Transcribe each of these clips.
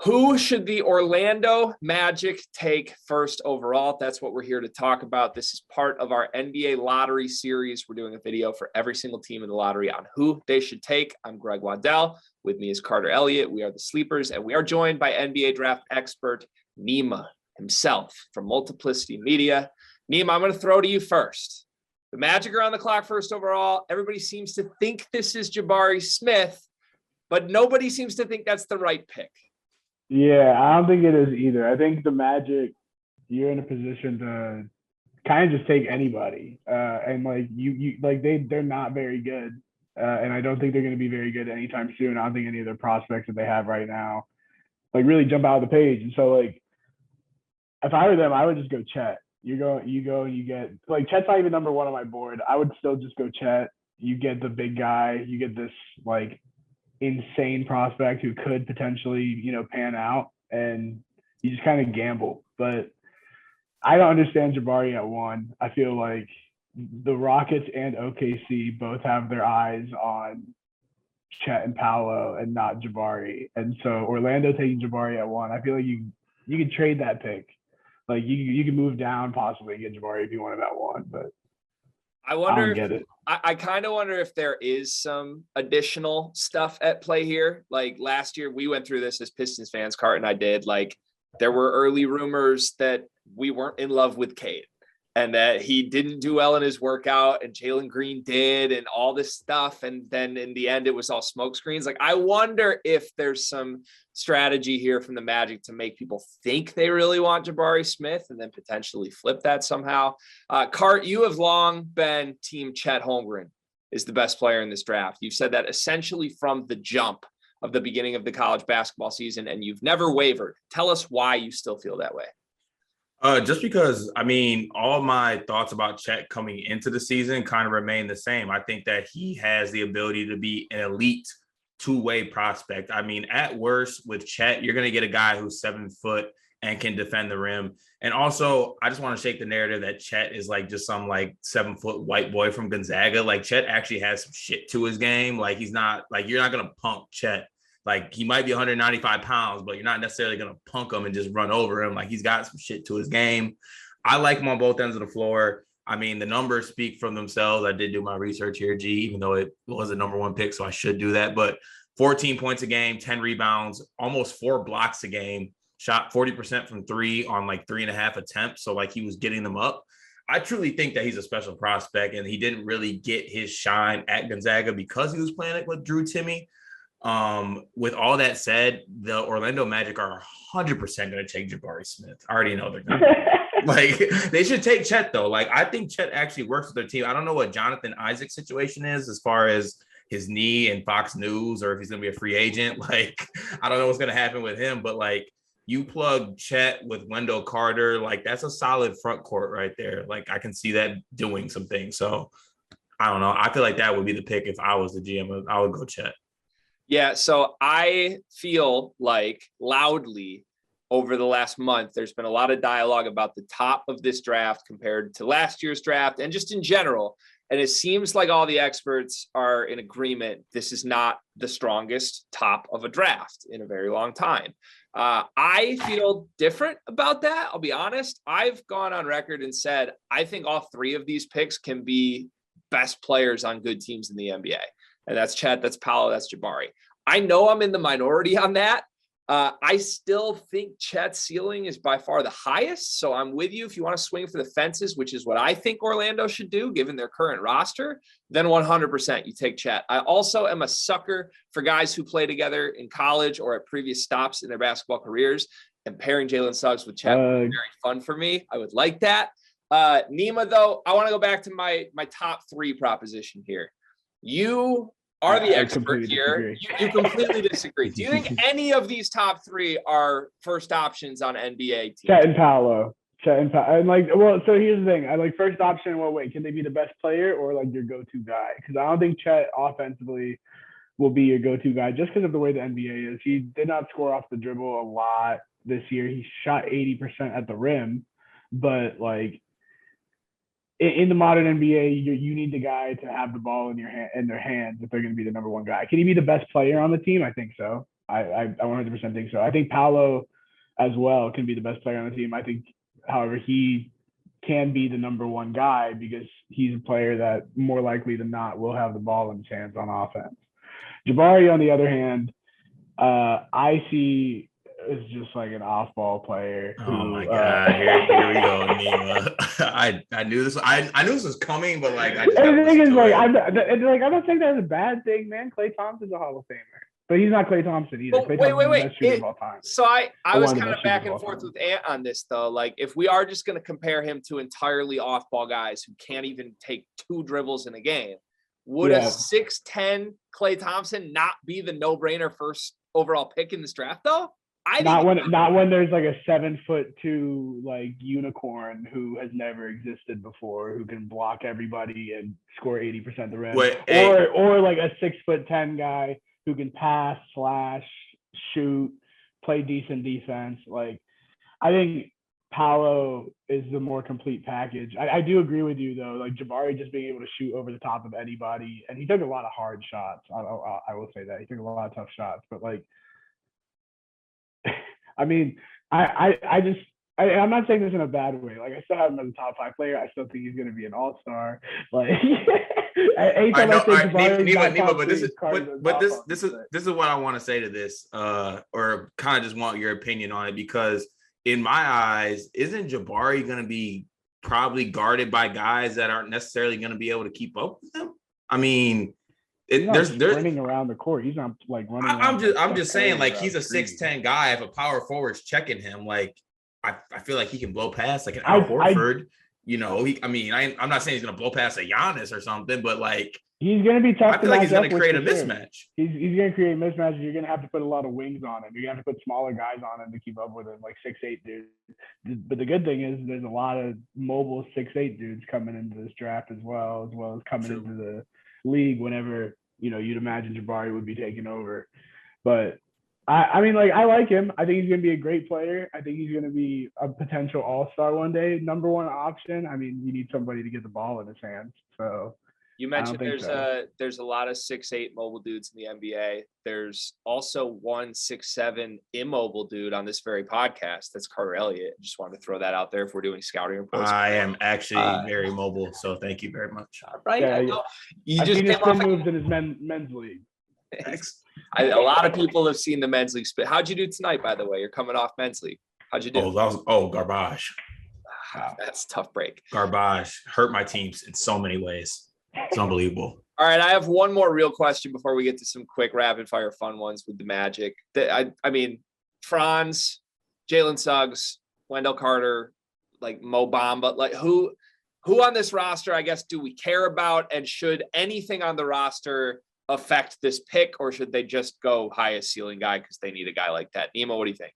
Who should the Orlando Magic take first overall? That's what we're here to talk about. This is part of our NBA lottery series. We're doing a video for every single team in the lottery on who they should take. I'm Greg Waddell. With me is Carter Elliott. We are the Sleepers, and we are joined by NBA draft expert Nima himself from Multiplicity Media. Nima, I'm going to throw to you first. The Magic are on the clock first overall. Everybody seems to think this is Jabari Smith, but nobody seems to think that's the right pick. Yeah, I don't think it is either. I think the Magic, you're in a position to kind of just take anybody, and they're not very good, and I don't think they're going to be very good anytime soon. I don't think any of their prospects that they have right now really jump out of the page. And so if I were them, I would just go Chet. You go and you get Chet's not even number one on my board. I would still just go Chet. You get the big guy. You get this insane prospect who could potentially, pan out, and you just kind of gamble. But I don't understand Jabari at 1. I feel like the Rockets and OKC both have their eyes on Chet and Paolo and not Jabari. And so Orlando taking Jabari at 1, I feel like you could trade that pick. You can move down possibly and get Jabari if you want him at 1, but I kind of wonder if there is some additional stuff at play here. Like last year, we went through this as Pistons fans, Cart and I did. There were early rumors that we weren't in love with Cade and that he didn't do well in his workout, and Jalen Green did, and all this stuff. And then in the end, it was all smoke screens. I wonder if there's some strategy here from the Magic to make people think they really want Jabari Smith and then potentially flip that somehow. Cart, you have long been team Chet Holmgren is the best player in this draft. You've said that essentially from the jump of the beginning of the college basketball season, and you've never wavered. Tell us why you still feel that way. Just because, all my thoughts about Chet coming into the season kind of remain the same. I think that he has the ability to be an elite two-way prospect. At worst with Chet, you're going to get a guy who's 7 foot and can defend the rim. And also, I just want to shake the narrative that Chet is just some 7 foot white boy from Gonzaga. Chet actually has some shit to his game. He's not you're not going to punk Chet. He might be 195 pounds, but you're not necessarily going to punk him and just run over him. He's got some shit to his game. I like him on both ends of the floor. The numbers speak for themselves. I did do my research here, even though it was a number 1 pick, so I should do that. But 14 points a game, 10 rebounds, almost 4 blocks a game, shot 40% from 3 on 3.5 attempts. So he was getting them up. I truly think that he's a special prospect, and he didn't really get his shine at Gonzaga because he was playing with Drew Timme. With all that said, the Orlando Magic are 100% going to take Jabari Smith. I already know they're going to. They should take Chet, though. I think Chet actually works with their team. I don't know what Jonathan Isaac's situation is as far as his knee and Fox News, or if he's going to be a free agent. I don't know what's going to happen with him, but you plug Chet with Wendell Carter, that's a solid front court right there. I can see that doing some things. So I don't know. I feel like that would be the pick if I was the GM. I would go Chet. Yeah, so I feel loudly over the last month, there's been a lot of dialogue about the top of this draft compared to last year's draft and just in general. And it seems like all the experts are in agreement this is not the strongest top of a draft in a very long time. I feel different about that. I'll be honest. I've gone on record and said I think all 3 of these picks can be best players on good teams in the NBA. And that's Chet, that's Paolo, that's Jabari. I know I'm in the minority on that. I still think Chet's ceiling is by far the highest. So I'm with you. If you want to swing for the fences, which is what I think Orlando should do, given their current roster, then 100% you take Chet. I also am a sucker for guys who play together in college or at previous stops in their basketball careers, and pairing Jalen Suggs with Chet would be very fun for me. I would like that. Nima, though, I want to go back to my top 3 proposition here. You are the expert here. You completely disagree. Do you think any of these top 3 are first options on NBA teams? Chet and Paolo. So here's the thing. First option. Well, wait, can they be the best player or your go-to guy? Because I don't think Chet offensively will be your go-to guy just because of the way the NBA is. He did not score off the dribble a lot this year. He shot 80% at the rim, but in the modern NBA, you need the guy to have the ball in their hands if they're going to be the number 1 guy. Can he be the best player on the team? I think so. I 100% think so. I think Paolo as well can be the best player on the team. I think, however, he can be the number one guy because he's a player that more likely than not will have the ball in his hands on offense. Jabari, on the other hand, I see is just like an off-ball player. Oh my God! Here we go, Nima. I knew this. I knew this was coming, but like I just. And the thing is, like, I'm not saying that's a bad thing, man. Klay Thompson's a Hall of Famer, but he's not Klay Thompson either. Klay Thompson's the best shooter of all time. So I was kind of back and forth with Ant on this though. Like, if we are just going to compare him to entirely off-ball guys who can't even take 2 dribbles in a game, would a 6'10" Klay Thompson not be the no-brainer first overall pick in this draft though? Not when there's like a 7'2" like unicorn who has never existed before, who can block everybody and score 80% of the rim, or like a 6'10" guy who can pass, slash, shoot, play decent defense. Like, I think Paolo is the more complete package. I do agree with you though. Like, Jabari just being able to shoot over the top of anybody, and he took a lot of hard shots. I will say that he took a lot of tough shots, but like. I mean, I'm not saying this in a bad way. Like, I still have him as a top 5 player. I still think he's going to be an all-star. Like, Nima, but this is what I want to say to this, or kind of just want your opinion on it, because in my eyes, isn't Jabari going to be probably guarded by guys that aren't necessarily going to be able to keep up with him? I mean. There's running around the court. He's not like running. I'm just saying, like, he's a 6'10" guy. If a power forward's checking him, like, I feel like he can blow past like an Al Horford. I'm not saying he's gonna blow past a Giannis or something, but like he's gonna be tough. I feel like he's gonna create a mismatch. He's gonna create a mismatch. You're gonna have to put a lot of wings on him. You're gonna have to put smaller guys on him to keep up with him, like 6'8" dudes. But the good thing is there's a lot of mobile 6'8" dudes coming into this draft as well as coming into the league whenever. You'd imagine Jabari would be taking over. But, I mean, like, I like him. I think he's going to be a great player. I think he's going to be a potential all-star one day. Number one option. I mean, you need somebody to get the ball in his hands. So you mentioned there's a lot of 6'8" mobile dudes in the NBA. There's also one 6'7" immobile dude on this very podcast. That's Carter Elliott. I just wanted to throw that out there if we're doing scouting reports. I am actually very mobile, so thank you very much. Right? Yeah, you just came off moves in his men's league. A lot of people have seen the men's league split. How'd you do tonight, by the way? You're coming off men's league. How'd you do? Garbage. Wow, that's a tough break. Garbage. Hurt my teams in so many ways. It's unbelievable. All right, I have one more real question before we get to some quick rapid fire fun ones with the Magic. I mean, Franz, Jalen Suggs, Wendell Carter, like Mo Bamba, like who on this roster, I guess, do we care about, and should anything on the roster affect this pick, or should they just go highest ceiling guy because they need a guy like that? Nemo, what do you think?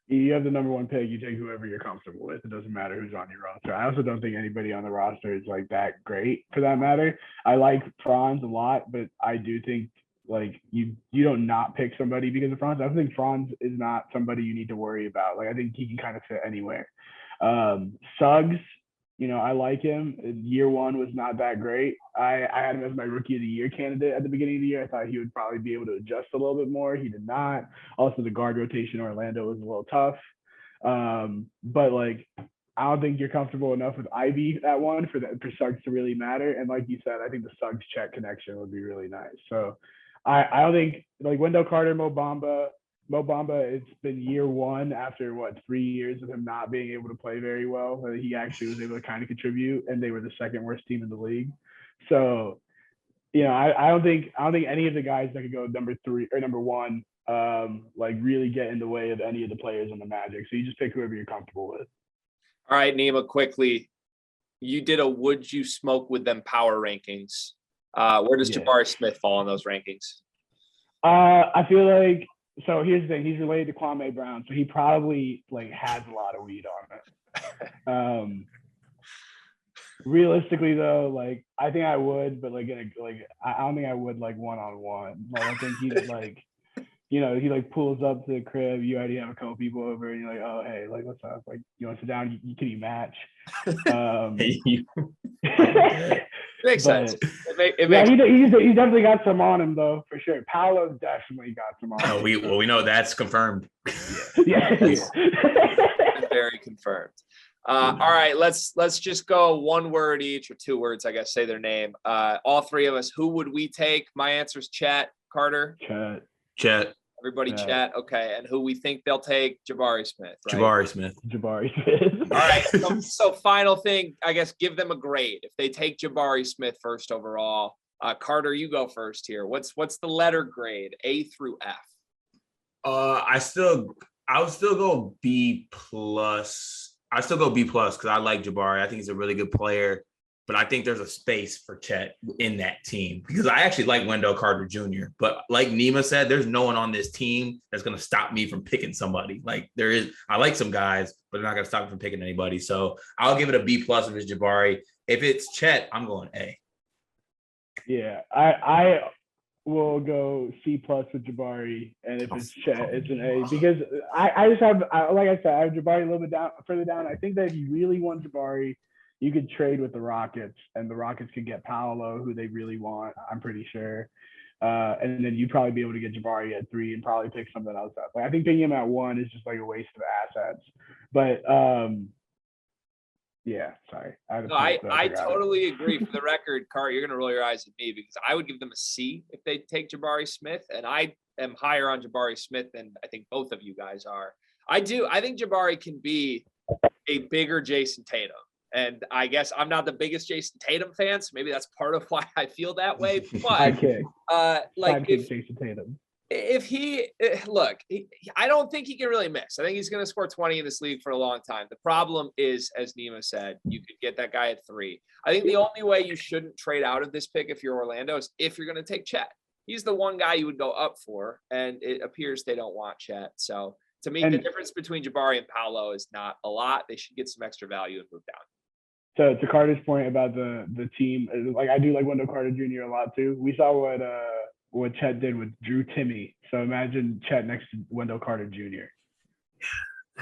You have the number one pick. You take whoever you're comfortable with. It doesn't matter who's on your roster. I also don't think anybody on the roster is like that great for that matter. I like Franz a lot, but I do think like you don't not pick somebody because of Franz. I think Franz is not somebody you need to worry about. Like, I think he can kind of fit anywhere. Suggs, I like him. Year one was not that great. I had him as my rookie of the year candidate at the beginning of the year. I thought he would probably be able to adjust a little bit more. He did not. Also, the guard rotation in Orlando was a little tough. But like, I don't think you're comfortable enough with Ivy at one for Suggs to really matter. And like you said, I think the Suggs Chet connection would be really nice. So I don't think like Wendell Carter, Mo Bamba, it's been year one after 3 years of him not being able to play very well. He actually was able to kind of contribute, and they were the second worst team in the league. So, I don't think any of the guys that could go number 3 or number 1 like really get in the way of any of the players on the Magic. So you just pick whoever you're comfortable with. All right, Nima, quickly, you did a would you smoke with them power rankings. Where does Jabari Smith fall in those rankings? I feel like, so here's the thing, he's related to Kwame Brown, so he probably like has a lot of weed on it. Realistically though, like I think I would, but like I don't think I would like one-on-one. Like I think he's like, he like pulls up to the crib, you already have a couple people over, and you're like, oh hey, like what's up? Like you want to sit down? Can you match? Makes But- sense. It Yeah, makes he's definitely got some on him though, for sure. Paolo's definitely got some on him. We know that's confirmed. Yeah. been very confirmed. All right, let's just go one word each, or 2 words, I guess. Say their name. All 3 of us. Who would we take? My answer is Chet. Carter. Chet. Everybody, Chet. Chet. Okay, and who we think they'll take? Jabari Smith. Right? Jabari Smith. All right. So final thing, I guess, give them a grade if they take Jabari Smith first overall. Carter, you go first here. What's the letter grade? A through F. I would still go B plus. I still go B plus because I like Jabari. I think he's a really good player, but I think there's a space for Chet in that team because I actually like Wendell Carter Jr. But like Nima said, there's no one on this team that's going to stop me from picking somebody. Like there is, I like some guys, but they're not going to stop me from picking anybody. So I'll give it a B plus if it's Jabari. If it's Chet, I'm going A. Yeah, I will go C plus with Jabari, and if it's Chet, it's an A because I just have, like I said, I have Jabari a little bit further down. I think that if you really want Jabari, you could trade with the Rockets, and the Rockets could get Paolo, who they really want. I'm pretty sure, and then you'd probably be able to get Jabari at 3 and probably pick something else up. Like I think picking him at 1 is just like a waste of assets. But yeah, sorry. I totally agree. For the record, Carter, you're going to roll your eyes at me because I would give them a C if they take Jabari Smith, and I am higher on Jabari Smith than I think both of you guys are. I think Jabari can be a bigger Jason Tatum. And I guess I'm not the biggest Jason Tatum fan, so maybe that's part of why I feel that way. But if Jason Tatum. If he look, I don't think he can really miss. I think he's going to score 20 in this league for a long time. The problem is, as Nima said, you could get that guy at 3. I think the only way you shouldn't trade out of this pick if you're Orlando is if you're going to take Chet. He's the one guy you would go up for, and it appears they don't want Chet. So to me, the difference between Jabari and Paolo is not a lot. They should get some extra value and move down. So to Carter's point about the team, like I do like Wendell Carter Jr. a lot too. We saw what Chet did with Drew Timme. So imagine Chet next to Wendell Carter Jr.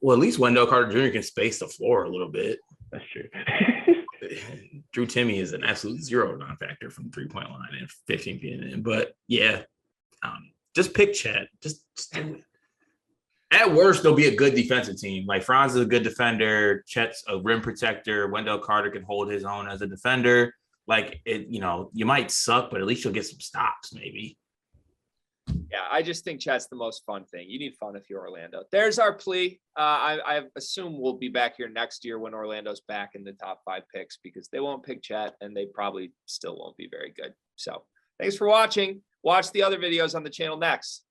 Well, at least Wendell Carter Jr. can space the floor a little bit. That's true. Drew Timme is an absolute 0 non-factor from 3-point line and 15 feet in. But yeah, just pick Chet. Just do it. At worst, they'll be a good defensive team. Like Franz is a good defender. Chet's a rim protector. Wendell Carter can hold his own as a defender. Like it, you might suck, but at least you'll get some stops, maybe. Yeah, I just think Chet's the most fun thing. You need fun if you're Orlando. There's our plea. I assume we'll be back here next year when Orlando's back in the top 5 picks because they won't pick Chet and they probably still won't be very good. So thanks for watching. Watch the other videos on the channel next.